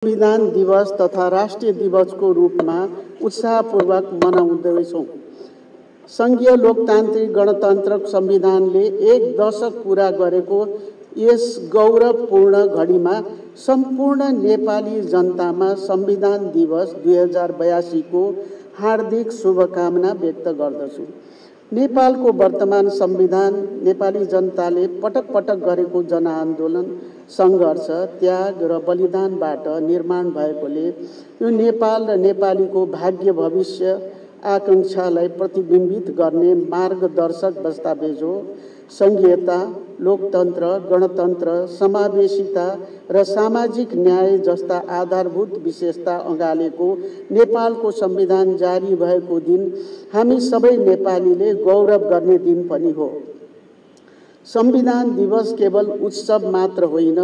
संविधान दिवस तथा राष्ट्रिय दिवसको रूपमा उत्साहपूर्वक मनाउँदैछौँ। सङ्घीय लोकतान्त्रिक गणतन्त्र संविधानले एक दशक पूरा गरेको यस गौरवपूर्ण घडीमा सम्पूर्ण नेपाली जनतामा संविधान दिवस 2082 को हार्दिक शुभकामना व्यक्त गर्दछु। नेपालको वर्तमान संविधान नेपाली जनताले पटक पटक गरेको जनआन्दोलन, सङ्घर्ष, त्याग र बलिदानबाट निर्माण भएकोले यो नेपाल र नेपालीको भाग्य, भविष्य, आकांक्षालाई प्रतिबिम्बित गर्ने मार्गदर्शक दस्तावेज हो। सङ्घीयता, लोकतन्त्र, गणतन्त्र, समावेशिता र सामाजिक न्याय जस्ता आधारभूत विशेषता अँगालेको नेपालको संविधान जारी भएको दिन हामी सबै नेपालीले गौरव गर्ने दिन पनि हो। संविधान दिवस केवल उत्सव मात्र होइन,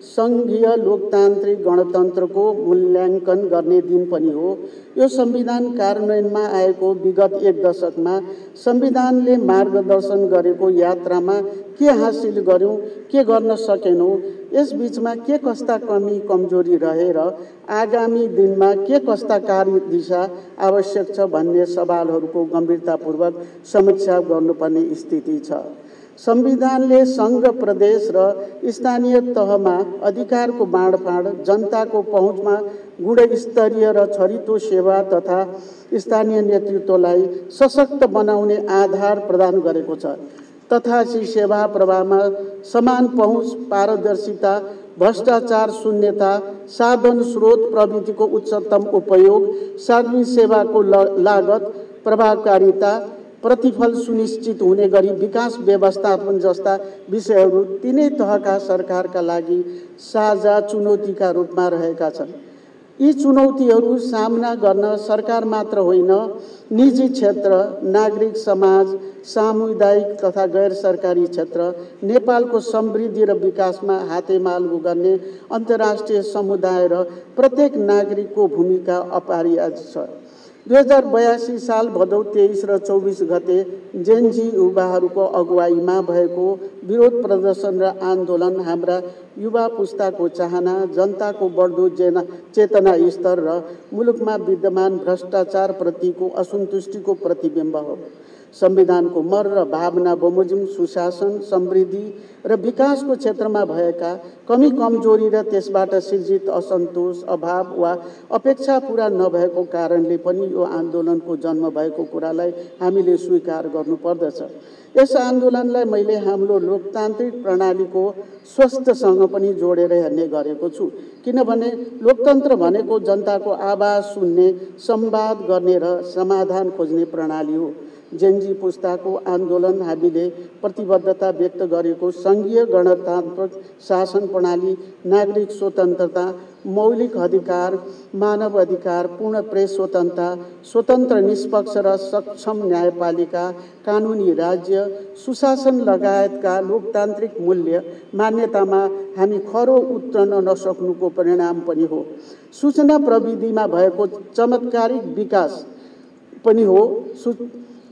सङ्घीय लोकतान्त्रिक गणतन्त्रको मूल्याङ्कन गर्ने दिन पनि हो। यो संविधान कार्यान्वयनमा आएको विगत एक दशकमा संविधानले मार्गदर्शन गरेको यात्रामा के हासिल गर्यौं, के गर्न सकेनौं, यस बीचमा के कस्ता कमी कमजोरी रहे र आगामी दिनमा के कस्ता कार्यदिशा आवश्यक छ भन्ने सवालहरूको गम्भीरतापूर्वक समीक्षा गर्नुपर्ने स्थिति छ। संविधानले सङ्घ, प्रदेश र स्थानीय तहमा अधिकारको बाँडफाँड, जनताको पहुँचमा गुणस्तरीय र छरितो सेवा तथा स्थानीय नेतृत्वलाई सशक्त बनाउने आधार प्रदान गरेको छ। तथा सेवा प्रवाहमा समान पहुँच, पारदर्शिता, भ्रष्टाचार शून्यता, साधन स्रोत प्रविधिको उच्चतम उपयोग, सार्वजनिक सेवाको लागत प्रभावकारिता, प्रतिफल सुनिश्चित हुने गरी विकास व्यवस्थापन जस्ता विषयहरू तीनै तहका सरकारका लागि साझा चुनौतीका रूपमा रहेका छन्। यी चुनौतीहरू सामना गर्न सरकार मात्र होइन, निजी क्षेत्र, नागरिक समाज, सामुदायिक तथा गैर सरकारी क्षेत्र, नेपालको समृद्धि र विकासमा हातेमालो गर्ने अन्तर्राष्ट्रिय समुदाय र प्रत्येक नागरिकको भूमिका अपरिहार्य छ। 2082 साल भदौ 23 र 24 गते जेनजी युवाहरूको अगुवाईमा भएको विरोध प्रदर्शन र आन्दोलन हाम्रा युवा पुस्ताको चाहना, जनताको बढ्दो चेतना स्तर र मुलुकमा विद्यमान भ्रष्टाचार प्रतिको असन्तुष्टिको प्रतिबिम्ब हो। संविधानको मर र भावना बमोजिम सुशासन, समृद्धि र विकासको क्षेत्रमा भएका कमी कमजोरी र त्यसबाट सिर्जित असन्तोष, अभाव वा अपेक्षा पूरा नभएको कारणले पनि यो आन्दोलनको जन्म भएको कुरालाई हामीले स्वीकार गर्नुपर्दछ। यस आन्दोलनलाई मैले हाम्रो लोकतान्त्रिक प्रणालीको स्वस्थसँग पनि जोडेर हेर्ने गरेको छु, किनभने लोकतन्त्र भनेको जनताको आवाज सुन्ने, संवाद गर्ने र समाधान खोज्ने प्रणाली हो। जेनजी पुस्ताको आन्दोलन हामीले प्रतिबद्धता व्यक्त गरेको सङ्घीय गणतान्त्रिक शासन प्रणाली, नागरिक स्वतन्त्रता, मौलिक अधिकार, मानव अधिकार, पूर्ण प्रेस स्वतन्त्रता, स्वतन्त्र निष्पक्ष र सक्षम न्यायपालिका, कानुनी राज्य, सुशासन लगायतका लोकतान्त्रिक मूल्य मान्यतामा हामी खरो उत्रन नसक्नुको परिणाम पनि हो। सूचना प्रविधिमा भएको चमत्कारिक विकास पनि हो।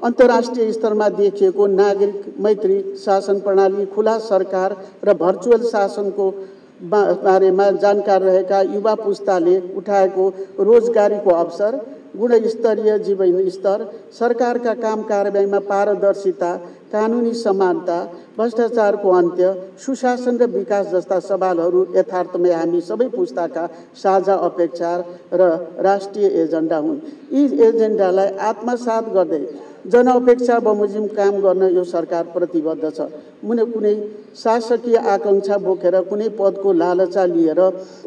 अन्तर्राष्ट्रिय स्तरमा देखिएको नागरिक मैत्री शासन प्रणाली, खुला सरकार र भर्चुअल शासनको बारेमा जानकार रहेका युवा पुस्ताले उठाएको रोजगारीको अवसर, गुणस्तरीय जीवन स्तर, सरकारका काम कारबाहीमा पारदर्शिता, कानुनी समानता, भ्रष्टाचारको अन्त्य, सुशासन र विकास जस्ता सवालहरू यथार्थमै हामी सबै पुस्ताका साझा अपेक्षा र राष्ट्रिय एजेन्डा हुन्। यी एजेन्डालाई आत्मसात गर्दै जनअपेक्षा बमोजिम काम गर्न यो सरकार प्रतिबद्ध छ। कुनै शासकीय आकांक्षा बोकेर कुनै पदको लालचा लिएर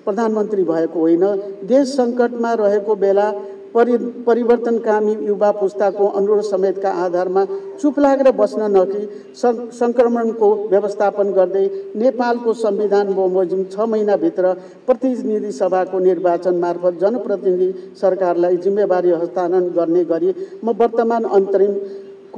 प्रधानमन्त्री भएको होइन। देश सङ्कटमा रहेको बेला परिवर्तनकामी युवा पुस्ताको अनुरोध समेतका आधारमा चुप लागेर बस्न नकि सङ्क्रमणको व्यवस्थापन गर्दै नेपालको संविधान बमोजिम 6 महिनाभित्र प्रतिनिधि सभाको निर्वाचन मार्फत जनप्रतिनिधि सरकारलाई जिम्मेवारी हस्तान्तरण गर्ने गरी म वर्तमान अन्तरिम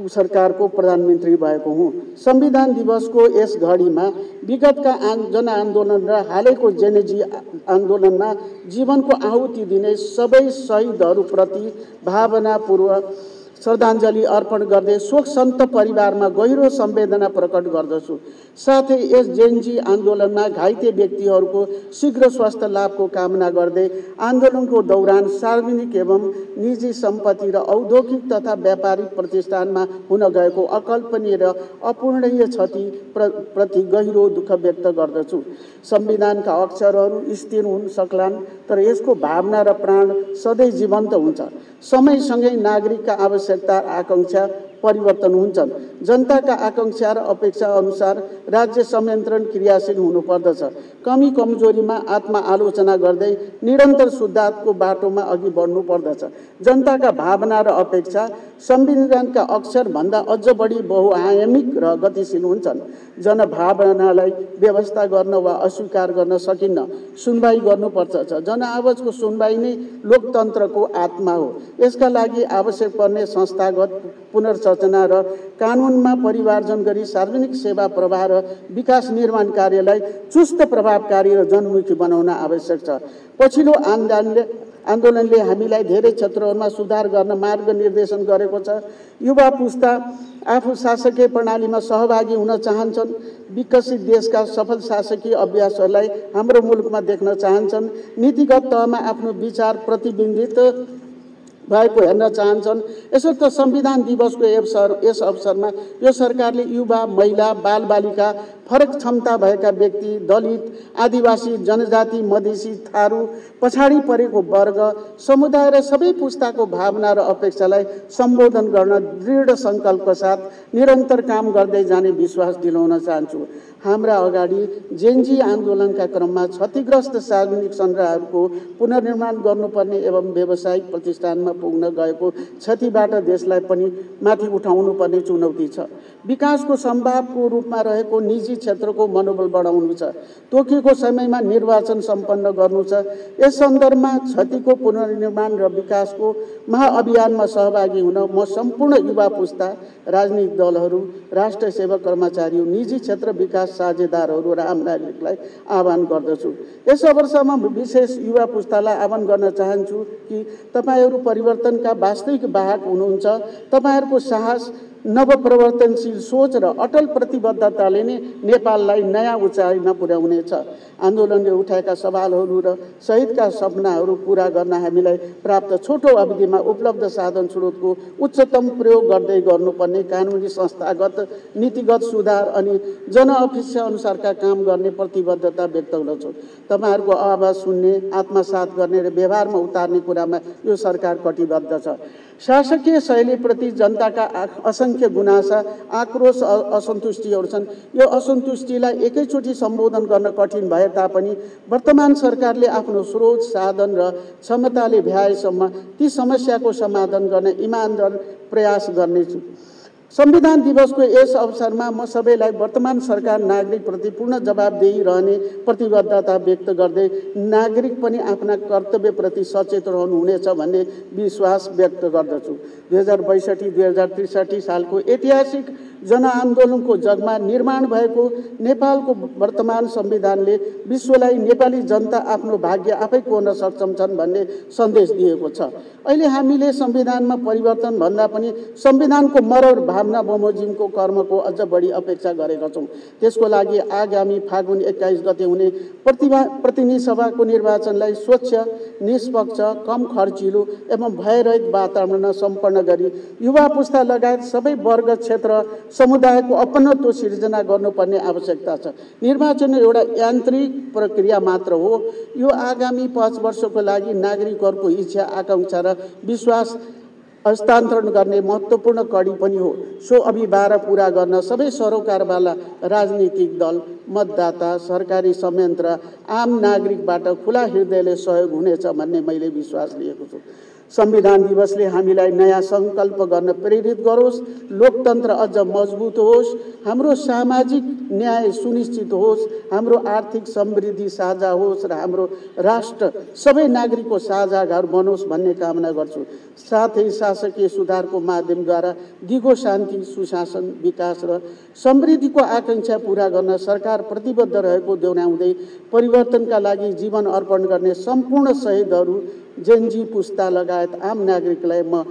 सरकारको प्रधानमन्त्री भएको हुँ। संविधान दिवसको यस घडीमा विगतका जनआन्दोलन र हालैको जेनजी आन्दोलनमा जीवनको आहुति दिने सबै शहीदहरूप्रति भावनापूर्वक श्रद्धाञ्जली अर्पण गर्दै शोक सन्तप्त परिवारमा गहिरो संवेदना प्रकट गर्दछु। साथै यस जेनजी आन्दोलनमा घाइते व्यक्तिहरूको शीघ्र स्वास्थ्य लाभको कामना गर्दै आन्दोलनको दौरान सार्वजनिक एवं निजी सम्पत्ति र औद्योगिक तथा व्यापारिक प्रतिष्ठानमा हुन गएको अकल्पनीय र अपूरणीय क्षति प्रति गहिरो दुःख व्यक्त गर्दछु। संविधानका अक्षरहरू स्थिर हुन सक्लान्, तर यसको भावना र प्राण सधैँ जीवन्त हुन्छ। समयसँगै नागरिकका आवश्यकता आकांक्षा परिवर्तन हुन्छन्। जनताका आकांक्षा र अपेक्षा अनुसार राज्य संयन्त्रण क्रियाशील हुनुपर्दछ। कमी कमजोरीमा आत्मआलोचना गर्दै निरन्तर शुद्धात्मको बाटोमा अघि बढ्नुपर्दछ। जनताका भावना र अपेक्षा संविधानका अक्षरभन्दा अझ बढी बहुआयामिक र गतिशील हुन्छन्। जनभावनालाई व्यवस्था गर्न वा अस्वीकार गर्न सकिन्न, सुनवाई गर्नुपर्छ। जनआवाजको सुनवाई नै लोकतन्त्रको आत्मा हो। यसका लागि आवश्यक पर्ने संस्थागत पुनर्रचना र कानुनमा परिमार्जन गरी सार्वजनिक सेवा प्रवाह र विकास निर्माण कार्यलाई चुस्त, प्रभावकारी र जनमुखी बनाउन आवश्यक छ। पछिल्लो आन्दोलनले हामीलाई धेरै क्षेत्रहरूमा सुधार गर्न मार्गनिर्देशन गरेको छ। युवा पुस्ता आफू शासकीय प्रणालीमा सहभागी हुन चाहन्छन्। विकसित देशका सफल शासकीय अभ्यासहरूलाई हाम्रो मुलुकमा देख्न चाहन्छन्। नीतिगत तहमा आफ्नो विचार प्रतिबिम्बित भएको हेर्न चाहन्छन्। यसर्थ संविधान दिवसको यस अवसरमा यो सरकारले युवा, महिला, बालबालिका, फरक क्षमता भएका व्यक्ति, दलित, आदिवासी, जनजाति, मधेसी, थारू, पछाडि परेको वर्ग, समुदाय र सबै पुस्ताको भावना र अपेक्षालाई सम्बोधन गर्न दृढ सङ्कल्पका साथ निरन्तर काम गर्दै जाने विश्वास दिलाउन चाहन्छु। हाम्रा अगाडि जेनजी आन्दोलनका क्रममा क्षतिग्रस्त सार्वजनिक संरचनाहरूको पुनर्निर्माण गर्नुपर्ने एवं व्यावसायिक प्रतिष्ठानमा पुग्न गएको क्षतिबाट देशलाई पनि माथि उठाउनुपर्ने चुनौती छ। विकासको सम्भावको रूपमा रहेको निजी क्षेत्रको मनोबल बढाउनु छ। तोकिएको समयमा निर्वाचन सम्पन्न गर्नु छ। यस सन्दर्भमा क्षतिको पुनर्निर्माण र विकासको महाअभियानमा सहभागी हुन म सम्पूर्ण युवा पुस्ता, राजनीतिक दलहरू, राष्ट्र सेवक कर्मचारी, निजी क्षेत्र विकास साझेदारहरू र आम नागरिकलाई आह्वान गर्दछु। यस अवसरमा विशेष युवा पुस्तालाई आह्वान गर्न चाहन्छु कि तपाईहरू परिवर्तनका वास्तविक वाहक हुनुहुन्छ। तपाईहरूको साहस, नवप्रवर्तनशील सोच र अटल प्रतिबद्धताले नै नेपाललाई नयाँ उचाइमा पुर्याउनेछ। आन्दोलनले उठाएका सवालहरू र शहीदका सपनाहरू पूरा गर्न हामीलाई प्राप्त छोटो अवधिमा उपलब्ध साधन स्रोतको उच्चतम प्रयोग गर्दै गर्नुपर्ने कानुनी, संस्थागत, नीतिगत सुधार अनि जनअपेक्षा अनुसारका काम गर्ने प्रतिबद्धता व्यक्त गर्दछु। तपाईहरूको आवाज सुन्ने, आत्मसात गर्ने र व्यवहारमा उतार्ने कुरामा यो सरकार कटिबद्ध छ। शासकीय शैलीप्रति जनताका असंख्य गुनासा, आक्रोश, असन्तुष्टिहरू छन्। यो असन्तुष्टिलाई एकैचोटि सम्बोधन गर्न कठिन भए तापनि वर्तमान सरकारले आफ्नो स्रोत, साधन र क्षमताले भ्याएसम्म ती समस्याको समाधान गर्न इमानदार प्रयास गर्नेछु। संविधान दिवसको यस अवसरमा म सबैलाई वर्तमान सरकार नागरिकप्रति पूर्ण जवाबदेही रहने प्रतिबद्धता व्यक्त गर्दै नागरिक पनि आफ्ना कर्तव्यप्रति सचेत रहनुहुनेछ भन्ने विश्वास व्यक्त गर्दछु। 2062-2063 सालको ऐतिहासिक जनआन्दोलनको जगमा निर्माण भएको नेपालको वर्तमान संविधानले विश्वलाई नेपाली जनता आफ्नो भाग्य आफै कोर्न सक्षम छन् भन्ने सन्देश दिएको छ। अहिले हामीले संविधानमा परिवर्तन भन्दा पनि संविधानको मरर भावना बमोजिमको कर्मको अझ बढी अपेक्षा गरेका छौँ। त्यसको लागि आगामी फागुन 21 गते हुने प्रतिनिधि सभाको निर्वाचनलाई स्वच्छ, निष्पक्ष, कम खर्चिलो एवं भयरहित वातावरण सम्पन्न गरी युवा पुस्ता लगायत सबै वर्ग, क्षेत्र, समुदायको अपनत्व सिर्जना गर्नुपर्ने आवश्यकता छ। निर्वाचन एउटा यान्त्रिक प्रक्रिया मात्र हो। यो आगामी 5 वर्षको लागि नागरिकहरूको इच्छा, आकांक्षा र विश्वास हस्तान्तरण गर्ने महत्त्वपूर्ण कडी पनि हो। सो अभिभार पूरा गर्न सबै सरोकारवाला राजनीतिक दल, मतदाता, सरकारी संयन्त्र, आम नागरिकबाट खुला हृदयले सहयोग हुनेछ भन्ने मैले विश्वास लिएको छु। संविधान दिवसले हामीलाई नयाँ सङ्कल्प गर्न प्रेरित गरोस्, लोकतन्त्र अझ मजबुत होस्, हाम्रो सामाजिक न्याय सुनिश्चित होस्, हाम्रो आर्थिक समृद्धि साझा होस् र हाम्रो राष्ट्र सबै नागरिकको साझा घर बनोस् भन्ने कामना गर्छु। साथै शासकीय सुधारको माध्यमद्वारा दिगो शान्ति, सुशासन, विकास र समृद्धिको आकांक्षा पूरा गर्न सरकार प्रतिबद्ध रहेको दोहोऱ्याउँदै परिवर्तनका लागि जीवन अर्पण गर्ने सम्पूर्ण शहीदहरू, जेनजी पुस्ता लगायत आम नागरिकलाई म